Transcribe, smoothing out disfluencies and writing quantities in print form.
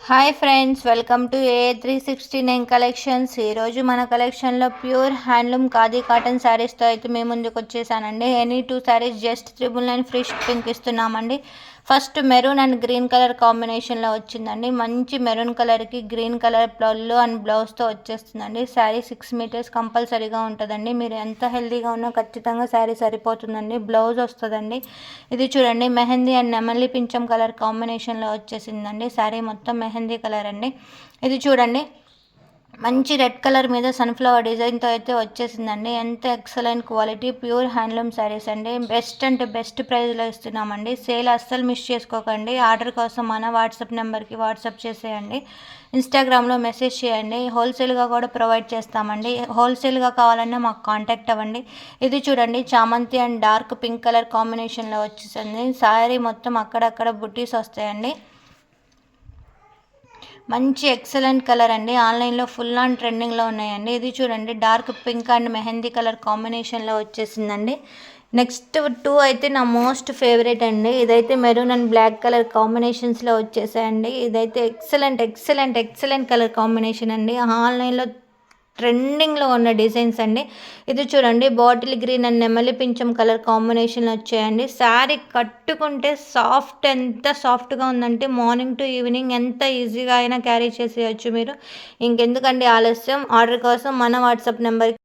Hi friends, welcome to A369 collections. ఈరోజు మన కలెక్షన్లో ప్యూర్ హ్యాండ్లూమ్ ఖాదీ కాటన్ శారీస్తో అయితే మేము ముందుకు వచ్చేసానండి. Any 2 sarees just 999 free shipping ఇస్తున్నామండి. First maroon and green colour కాంబినేషన్లో వచ్చిందండి. మంచి మెరూన్ కలర్కి గ్రీన్ కలర్ పళ్ళు అండ్ బ్లౌజ్తో వచ్చేస్తుందండి. శారీ 6 మీటర్స్ కంపల్సరీగా ఉంటుందండి. మీరు ఎంత హెల్తీగా ఉన్నా ఖచ్చితంగా శారీ సరిపోతుందండి. బ్లౌజ్ వస్తుందండి. ఇది చూడండి, మెహందీ అండ్ నెమలి పింఛం కలర్ కాంబినేషన్లో వచ్చేసిందండి. శారీ మొత్తం మెహందీ కలర్ అండి. ఇది చూడండి, మంచి రెడ్ కలర్ మీద సన్ఫ్లవర్ డిజైన్తో అయితే వచ్చేసిందండి. ఎంత excellent quality pure handloom saris అండి. బెస్ట్ అంటే బెస్ట్ ప్రైస్లో ఇస్తున్నామండి. సేల్ అస్సలు మిస్ చేసుకోకండి. ఆర్డర్ కోసం మన వాట్సాప్ నెంబర్కి వాట్సాప్ చేసేయండి. ఇన్స్టాగ్రామ్లో మెసేజ్ చేయండి. హోల్సేల్గా కూడా ప్రొవైడ్ చేస్తామండి. హోల్సేల్గా కావాలన్నా మాకు కాంటాక్ట్ అవ్వండి. ఇది చూడండి, చామంతి అండ్ డార్క్ పింక్ కలర్ కాంబినేషన్లో వచ్చేసింది. శారీ మొత్తం అక్కడక్కడ బుట్టీస్ వస్తాయండి. మంచి ఎక్సలెంట్ కలర్ అండి. ఆన్లైన్లో ఫుల్ ఆన్ ట్రెండింగ్లో ఉన్నాయండి. ఇది చూడండి, dark pink and mehndi colour కాంబినేషన్లో వచ్చేసిందండి. నెక్స్ట్ 2 అయితే నా మోస్ట్ ఫేవరెట్ అండి. ఇదైతే మెరూన్ అండ్ బ్లాక్ కలర్ కాంబినేషన్స్లో వచ్చేసాయండి. ఇదైతే excellent excellent excellent colour combination అండి. ఆన్లైన్లో ట్రెండింగ్లో ఉన్న డిజైన్స్ అండి. ఇది చూడండి, బాటిల్ గ్రీన్ అండ్ నెమలి పింఛం కలర్ కాంబినేషన్ వచ్చాయండి. శారీ కట్టుకుంటే సాఫ్ట్, ఎంత సాఫ్ట్గా ఉందంటే మార్నింగ్ టు ఈవినింగ్ ఎంత ఈజీగా అయినా క్యారీ చేసేయచ్చు మీరు. ఇంకెందుకండి ఆలస్యం, ఆర్డర్ కోసం మన వాట్సాప్ నెంబర్కి